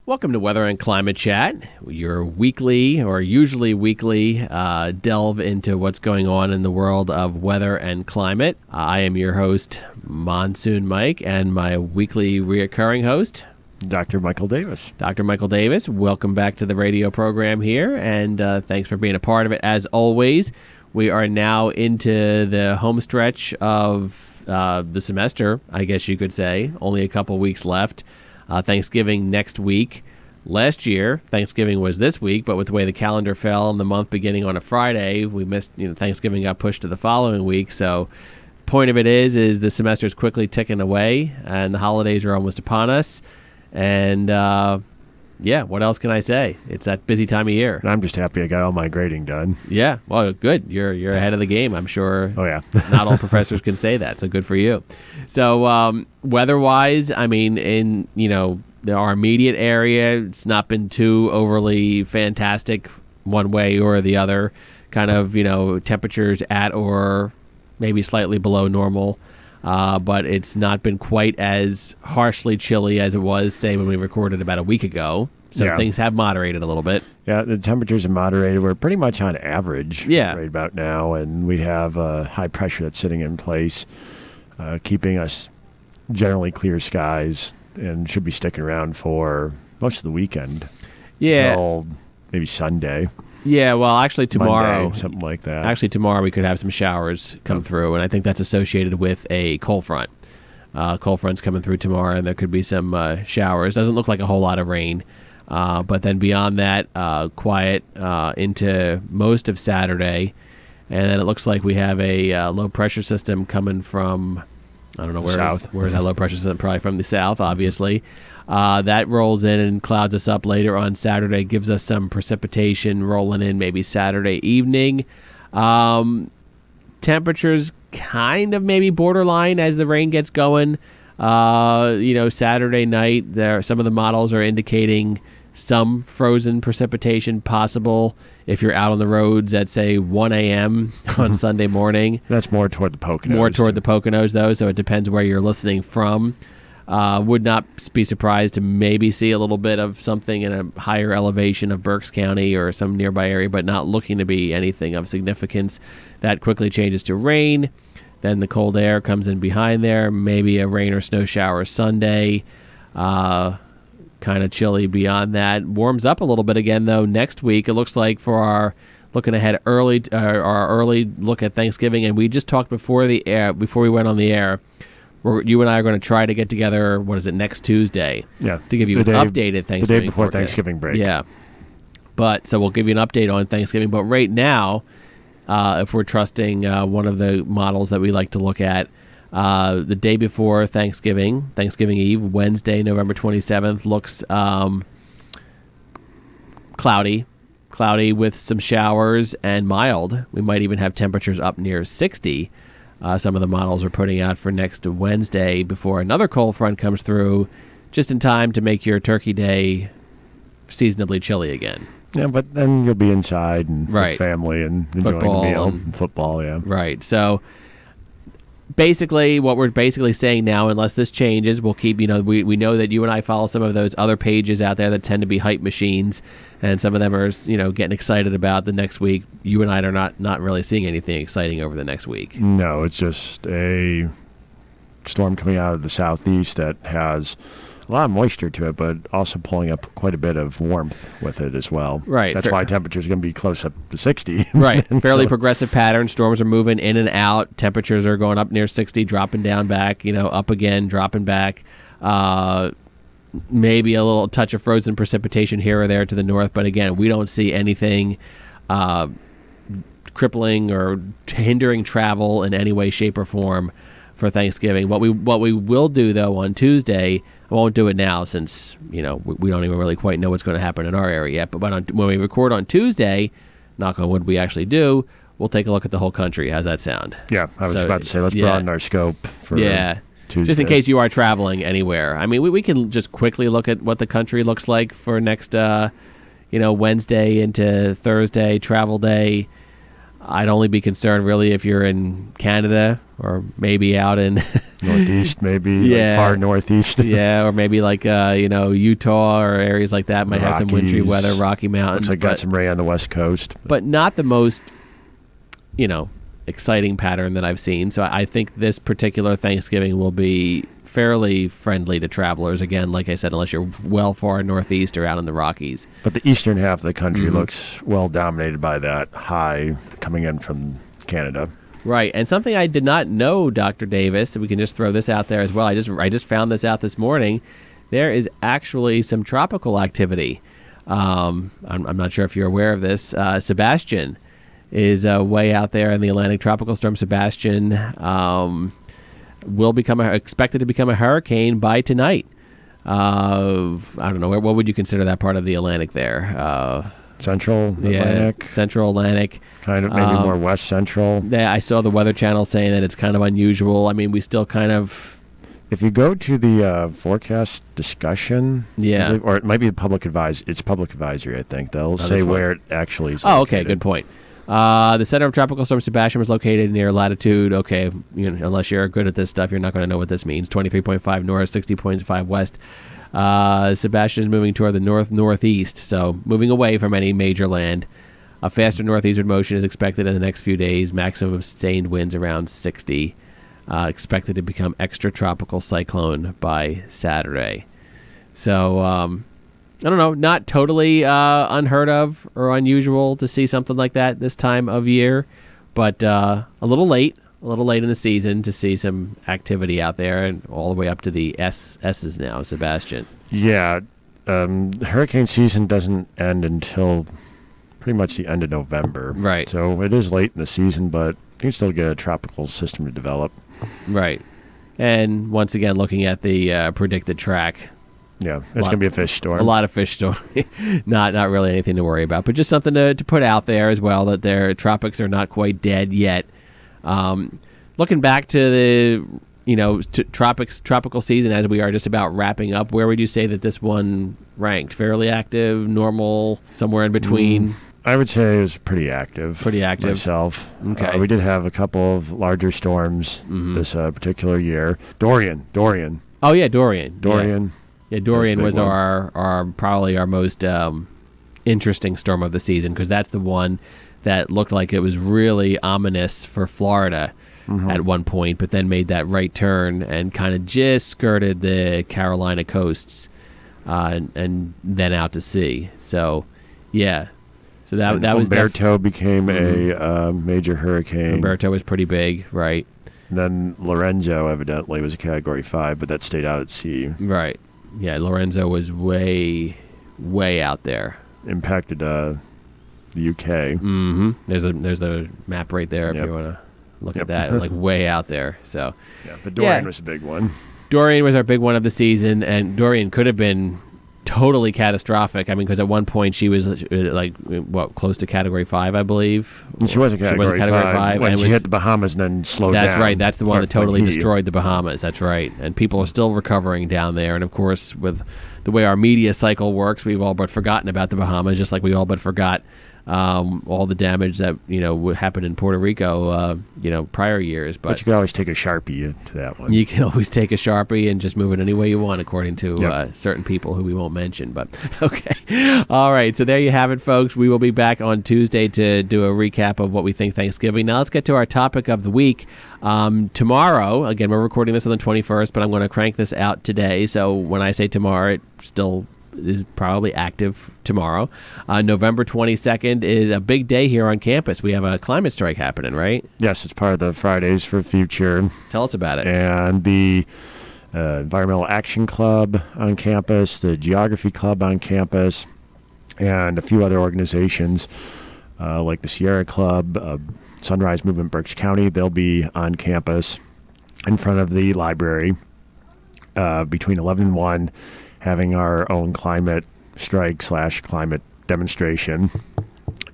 Welcome to Weather and Climate Chat, your weekly or usually weekly delve into what's going on in the world of weather and climate. I am your host, Monsoon Mike, and my weekly reoccurring host, Dr. Michael Davis. Dr. Michael Davis. Welcome back to the radio program here, and thanks for being a part of it. As always, we are now into the home stretch of the semester, I guess you could say. Only a couple weeks left. Thanksgiving next week. Last year, Thanksgiving was this week, but with the way the calendar fell and the month beginning on a Friday, we missed. Thanksgiving got pushed to the following week. So, point of it is the semester is quickly ticking away, and the holidays are almost upon us. And what else can I say? It's that busy time of year. I'm just happy I got all my grading done. Yeah, well, good. You're ahead of the game, I'm sure. Oh, yeah. Not all professors can say that, so good for you. So, weather-wise, I mean, in, our immediate area, it's not been too overly fantastic one way or the other. Kind of, temperatures at or maybe slightly below normal. But it's not been quite as harshly chilly as it was, say, when we recorded about a week ago. So things have moderated a little bit. Yeah, the temperatures have moderated. We're pretty much on average right about now, and we have high pressure that's sitting in place, keeping us generally clear skies, and should be sticking around for most of the weekend. Yeah. Until maybe Sunday. Yeah, well, actually tomorrow, Monday, something like that. Actually tomorrow we could have some showers come through, and I think that's associated with a cold front. Cold front's coming through tomorrow, and there could be some showers. Doesn't look like a whole lot of rain, but then beyond that, quiet into most of Saturday, and then it looks like we have a low pressure system coming from, I don't know where is that low pressure system? Probably from the south, obviously. That rolls in and clouds us up later on Saturday, gives us some precipitation rolling in maybe Saturday evening. Temperatures kind of maybe borderline as the rain gets going. Saturday night, some of the models are indicating some frozen precipitation possible if you're out on the roads at, say, 1 a.m. on Sunday morning. That's more toward the Poconos. More toward the Poconos, though, so it depends where you're listening from. Would not be surprised to maybe see a little bit of something in a higher elevation of Berks County or some nearby area, but not looking to be anything of significance. That quickly changes to rain. Then the cold air comes in behind there. Maybe a rain or snow shower Sunday. Kind of chilly beyond that. Warms up a little bit again, though, next week. It looks like for our looking ahead our early look at Thanksgiving, and we just talked before we went on the air. You and I are going to try to get together, next Tuesday? Yeah. To give you an updated Thanksgiving. The day before forecast. Thanksgiving break. Yeah. So we'll give you an update on Thanksgiving. But right now, if we're trusting one of the models that we like to look at, the day before Thanksgiving Eve, Wednesday, November 27th, looks cloudy with some showers and mild. We might even have temperatures up near 60. Some of the models are putting out for next Wednesday before another cold front comes through, just in time to make your Turkey Day seasonably chilly again. Yeah, but then you'll be inside and with family and enjoying the meal and football, yeah. Right. So basically, what we're saying now, unless this changes, we'll keep, we know that you and I follow some of those other pages out there that tend to be hype machines, and some of them are, getting excited about the next week. You and I are not really seeing anything exciting over the next week. No, it's just a storm coming out of the southeast that has a lot of moisture to it, but also pulling up quite a bit of warmth with it as well. Right. That's why temperatures are going to be close up to 60. Right. Fairly progressive pattern. Storms are moving in and out. Temperatures are going up near 60, dropping down back, up again, dropping back. Maybe a little touch of frozen precipitation here or there to the north, but again, we don't see anything crippling or hindering travel in any way, shape, or form for Thanksgiving. What we will do, though, on Tuesday, I won't do it now since, we don't even really quite know what's going to happen in our area yet, but when we record on Tuesday, knock on wood, we actually do, we'll take a look at the whole country. How's that sound? Yeah, I was about to say, let's broaden our scope for Tuesday. Just in case you are traveling anywhere. I mean, we can just quickly look at what the country looks like for next, Wednesday into Thursday, travel day. I'd only be concerned really if you're in Canada or maybe out in northeast, like far northeast. Yeah, or maybe like Utah or areas like that might have some wintry weather. Rocky Mountains. Looks like got some rain on the West Coast, but not the most exciting pattern that I've seen. So I think this particular Thanksgiving will be fairly friendly to travelers. Again, like I said, unless you're well far northeast or out in the Rockies. But the eastern half of the country looks well dominated by that high coming in from Canada. Right, and something I did not know, Dr. Davis, we can just throw this out there as well. I just found this out this morning. There is actually some tropical activity. I'm not sure if you're aware of this. Sebastian is way out there in the Atlantic. Tropical storm Sebastian will expected to become a hurricane by tonight. I don't know, what would you consider that part of the Atlantic there? Central Atlantic? Central Atlantic. Kind of maybe more west central. Yeah, I saw the Weather Channel saying that it's kind of unusual. I mean, we still kind of... If you go to the forecast discussion, or it might be public advisory. It's public advisory, I think. They'll say where it actually is located. Okay, good point. The center of Tropical Storm Sebastian was located near latitude, unless you're good at this stuff, you're not going to know what this means, 23.5 north, 60.5 west. Sebastian is moving toward the north-northeast, so moving away from any major land. A faster northeastern motion is expected in the next few days, maximum sustained winds around 60. Expected to become extratropical cyclone by Saturday. So, I don't know, not totally unheard of or unusual to see something like that this time of year, but a little late in the season to see some activity out there, and all the way up to the S's now, Sebastian. Yeah, hurricane season doesn't end until pretty much the end of November. Right. So it is late in the season, but you can still get a tropical system to develop. Right. And once again, looking at the predicted track. Yeah, it's going to be a fish storm. A lot of fish storm. not really anything to worry about, but just something to put out there as well, that their tropics are not quite dead yet. Looking back to the tropical season as we are just about wrapping up, where would you say that this one ranked? Fairly active, normal, somewhere in between? I would say it was pretty active. Myself. Okay. We did have a couple of larger storms this particular year. Dorian. Oh yeah, Dorian. Yeah, Dorian was our probably our most interesting storm of the season, because that's the one that looked like it was really ominous for Florida at one point, but then made that right turn and kind of just skirted the Carolina coasts and then out to sea. So, yeah. So that was Humberto became a major hurricane. Humberto was pretty big, right? And then Lorenzo evidently was a Category 5, but that stayed out at sea. Right. Yeah, Lorenzo was way out there. Impacted the UK. Mm-hmm. There's a map right there if you want to look at that, like way out there. So. Yeah, but Dorian was a big one. Dorian was our big one of the season, and Dorian could have been totally catastrophic. I mean, because at one point she was close to Category 5, I believe. And she was a Category 5 when she hit the Bahamas and then slowed down. That's right. That's the one that totally destroyed the Bahamas. That's right. And people are still recovering down there. And of course, with the way our media cycle works, we've all but forgotten about the Bahamas, just like we all but forgot all the damage that would happen in Puerto Rico prior years. But you can always take a Sharpie to that one. You can always take a Sharpie and just move it any way you want, according to certain people who we won't mention. But okay. All right, so there you have it, folks. We will be back on Tuesday to do a recap of what we think Thanksgiving. Now let's get to our topic of the week. Tomorrow, again, we're recording this on the 21st, but I'm going to crank this out today. So when I say tomorrow, it still is probably active tomorrow. November 22nd is a big day here on campus. We have a climate strike happening, right? Yes, it's part of the Fridays for Future. Tell us about it. And the Environmental Action Club on campus, the Geography Club on campus, and a few other organizations like the Sierra Club, Sunrise Movement Berks County. They'll be on campus in front of the library between 11 and 1, having our own climate strike / climate demonstration.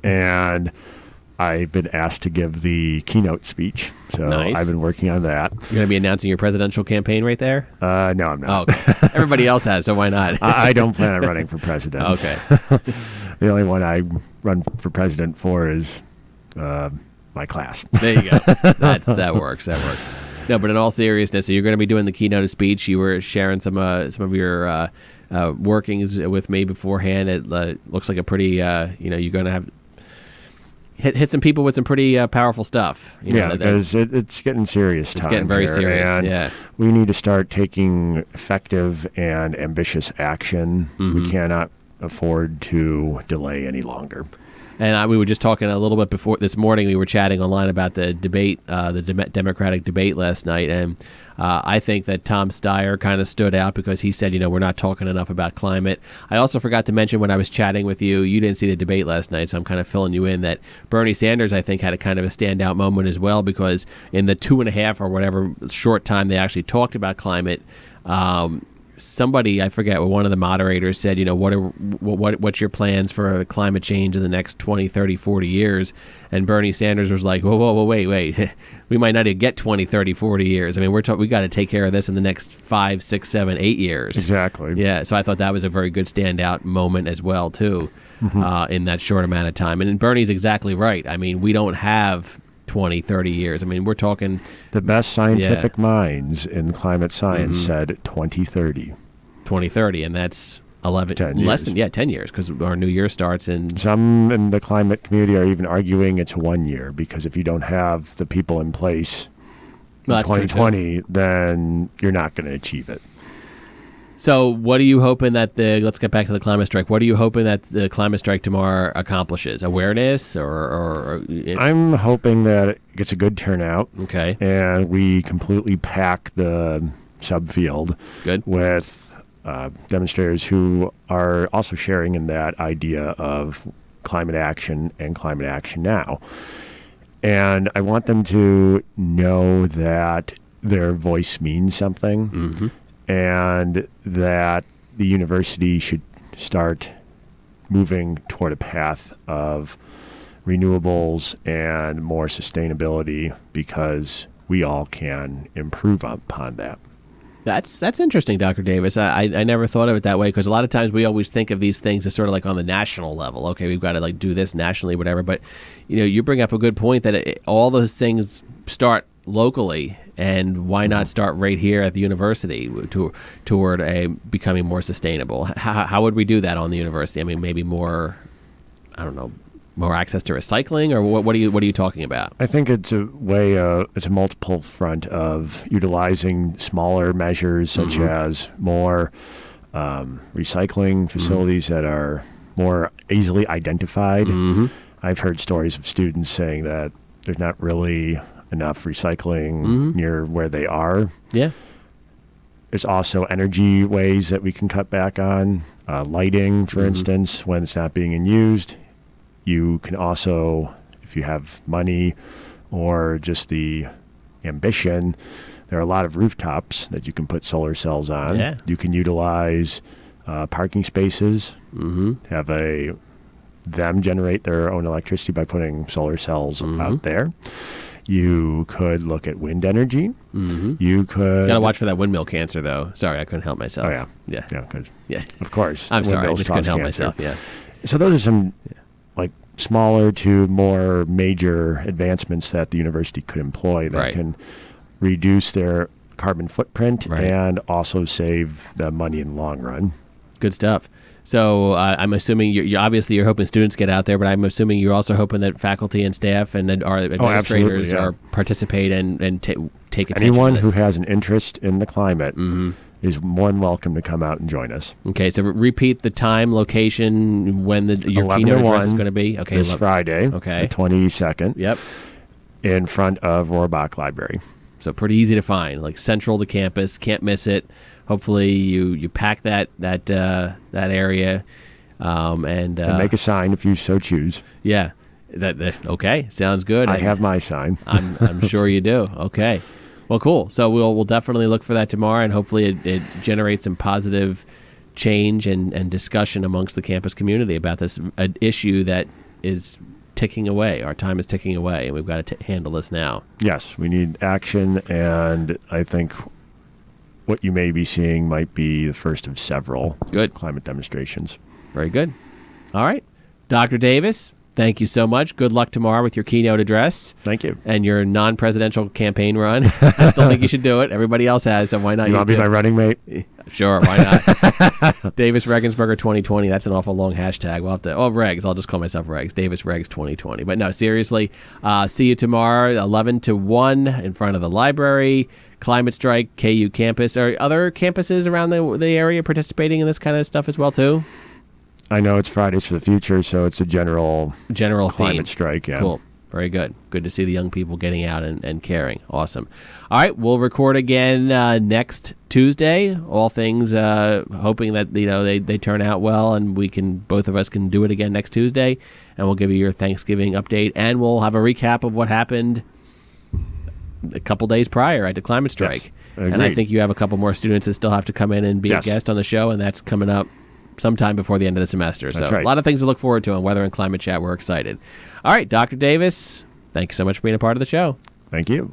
And I've been asked to give the keynote speech. So nice. I've been working on that. You're going to be announcing your presidential campaign right there? No, I'm not. Oh, okay. Everybody else has, so why not? I don't plan on running for president. Okay. The only one I run for president for is my class. There you go. That works. That works. No, but in all seriousness, so you're going to be doing the keynote speech. You were sharing some of your workings with me beforehand. It looks like a pretty, you're going to have hit some people with some pretty powerful stuff. Because it's getting serious. It's getting very serious. And we need to start taking effective and ambitious action. Mm-hmm. We cannot afford to delay any longer. And we were just talking a little bit before this morning. We were chatting online about the debate, Democratic debate last night, and I think that Tom Steyer kind of stood out because he said, we're not talking enough about climate. I also forgot to mention when I was chatting with you, you didn't see the debate last night, so I'm kind of filling you in that Bernie Sanders, I think, had a kind of a standout moment as well, because in the 2.5 or whatever short time they actually talked about climate, somebody, I forget, one of the moderators said, what's your plans for climate change in the next 20, 30, 40 years? And Bernie Sanders was like, whoa, wait. We might not even get 20, 30, 40 years. I mean, we got to take care of this in the next 5, 6, 7, 8 years. Exactly. Yeah, so I thought that was a very good standout moment as well, too, in that short amount of time. And Bernie's exactly right. I mean, we don't have 20, 30 years. I mean, we're talking... The best scientific minds in climate science said 2030. 2030, and that's 10 years, because our new year starts in... Some in the climate community are even arguing it's 1 year, because if you don't have the people in place in 2020, then you're not going to achieve it. So what are you hoping that let's get back to the climate strike. What are you hoping that the climate strike tomorrow accomplishes? Awareness or I'm hoping that it gets a good turnout. Okay. And we completely pack the subfield with demonstrators who are also sharing in that idea of climate action and climate action now. And I want them to know that their voice means something. Mm-hmm. And that the university should start moving toward a path of renewables and more sustainability, because we all can improve upon that. That's interesting, Dr. Davis. I never thought of it that way, because a lot of times we always think of these things as sort of like on the national level. Okay, we've got to do this nationally, whatever. But you bring up a good point that all those things start locally, and why not start right here at the university toward becoming more sustainable? How would we do that on the university? I mean, maybe more, I don't know, more access to recycling, or what are you talking about? I think it's a way, it's a multiple front of utilizing smaller measures, such as more recycling facilities that are more easily identified. I've heard stories of students saying that there's not really enough recycling near where they are. Yeah. There's also energy ways that we can cut back on. Lighting, for instance, when it's not being used. You can also, if you have money or just the ambition, there are a lot of rooftops that you can put solar cells on. Yeah. You can utilize parking spaces, have them generate their own electricity by putting solar cells out there. You could look at wind energy. You could... Got to watch for that windmill cancer, though. Sorry, I couldn't help myself. Oh, yeah. Yeah. Of course. I'm sorry, I just couldn't help myself, yeah. So those are some, smaller to more major advancements that the university could employ that can reduce their carbon footprint and also save the money in the long run. Good stuff. So I'm assuming you're hoping students get out there, but I'm assuming you're also hoping that faculty and staff and our administrators are participate and take attention. Anyone who has an interest in the climate is more than welcome to come out and join us. Okay, so repeat the time, location, when your keynote address is going to be. Okay, this Friday, the 22nd. Yep, in front of Rohrbach Library. So pretty easy to find, like central to campus. Can't miss it. Hopefully you pack that area and make a sign if you so choose. Yeah, okay, sounds good. I have my sign. I'm sure you do. Okay, well, cool. So we'll definitely look for that tomorrow, and hopefully it generates some positive change and discussion amongst the campus community about this issue that is ticking away. Our time is ticking away, and we've got to handle this now. Yes, we need action, and I think what you may be seeing might be the first of several climate demonstrations. Very good. All right. Dr. Davis, Thank you so much. Good luck tomorrow with your keynote address. Thank you. And your non-presidential campaign run. I still think you should do it. Everybody else has, so why not? You want to be my running mate? Sure, why not? Davis Regensburger 2020. That's an awful long hashtag. We'll have to. Oh, Regs. I'll just call myself Regs. Davis Regs 2020. But no, seriously. See you tomorrow, 11 to 1, in front of the library. Climate Strike, KU campus. Are other campuses around the area participating in this kind of stuff as well too? I know it's Fridays for the Future, so it's a general climate strike. Yeah. Cool. Very good. Good to see the young people getting out and caring. Awesome. All right, we'll record again next Tuesday. All things hoping that they turn out well, and both of us can do it again next Tuesday, and we'll give you your Thanksgiving update, and we'll have a recap of what happened a couple days prior at the climate strike. Yes, and I think you have a couple more students that still have to come in and be a guest on the show, and that's coming up sometime before the end of the semester. So a lot of things to look forward to on Weather and Climate Chat. We're excited. All right, Dr. Davis, thank you so much for being a part of the show. Thank you.